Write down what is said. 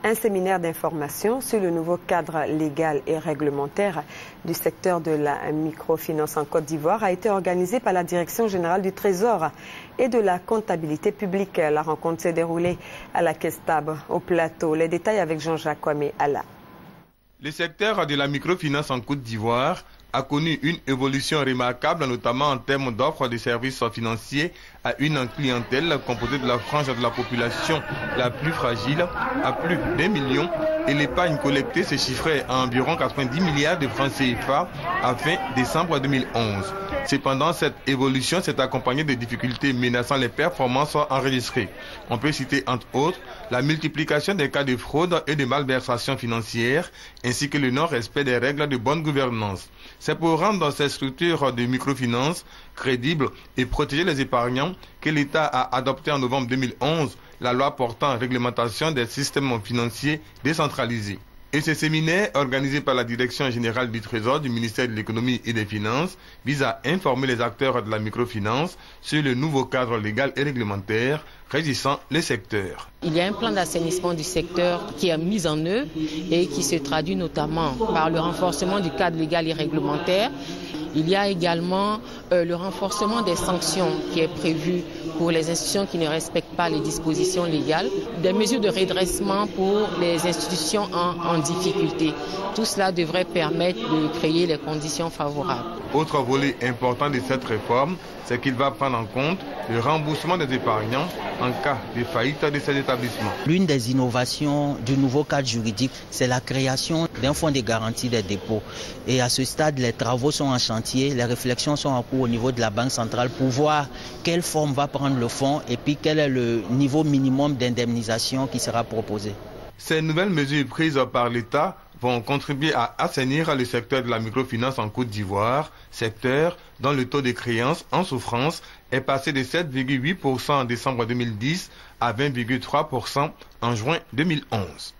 Un séminaire d'information sur le nouveau cadre légal et réglementaire du secteur de la microfinance en Côte d'Ivoire a été organisé par la Direction générale du Trésor et de la comptabilité publique. La rencontre s'est déroulée à la Kestab, au plateau. Les détails avec Jean-Jacques Kwame Alla. Le secteur de la microfinance en Côte d'Ivoire a connu une évolution remarquable, notamment en termes d'offres de services financiers à une clientèle composée de la frange de la population la plus fragile à plus d'1 million, et l'épargne collectée se chiffrait à environ 90 milliards de francs CFA à fin décembre 2011. Cependant, cette évolution s'est accompagnée de difficultés menaçant les performances enregistrées. On peut citer entre autres la multiplication des cas de fraude et de malversation financière, ainsi que le non-respect des règles de bonne gouvernance. C'est pour rendre ces structures de microfinance crédibles et protéger les épargnants que l'État a adopté en novembre 2011 la loi portant réglementation des systèmes financiers décentralisés. Et ce séminaire, organisé par la Direction générale du Trésor du ministère de l'Économie et des Finances, vise à informer les acteurs de la microfinance sur le nouveau cadre légal et réglementaire régissant le secteur. Il y a un plan d'assainissement du secteur qui est mis en œuvre et qui se traduit notamment par le renforcement du cadre légal et réglementaire. Il y a également le renforcement des sanctions qui est prévu pour les institutions qui ne respectent pas les dispositions légales, des mesures de redressement pour les institutions en difficulté. Tout cela devrait permettre de créer les conditions favorables. Autre volet important de cette réforme, c'est qu'il va prendre en compte le remboursement des épargnants en cas de faillite de ces établissements. L'une des innovations du nouveau cadre juridique, c'est la création d'un fonds de garantie des dépôts. Et à ce stade, les travaux sont en chantier, les réflexions sont en cours au niveau de la Banque centrale pour voir quelle forme va prendre le fonds et puis quel est le niveau minimum d'indemnisation qui sera proposé. Ces nouvelles mesures prises par l'État vont contribuer à assainir le secteur de la microfinance en Côte d'Ivoire, secteur dont le taux de créance en souffrance est passé de 7,8% en décembre 2010 à 20,3% en juin 2011.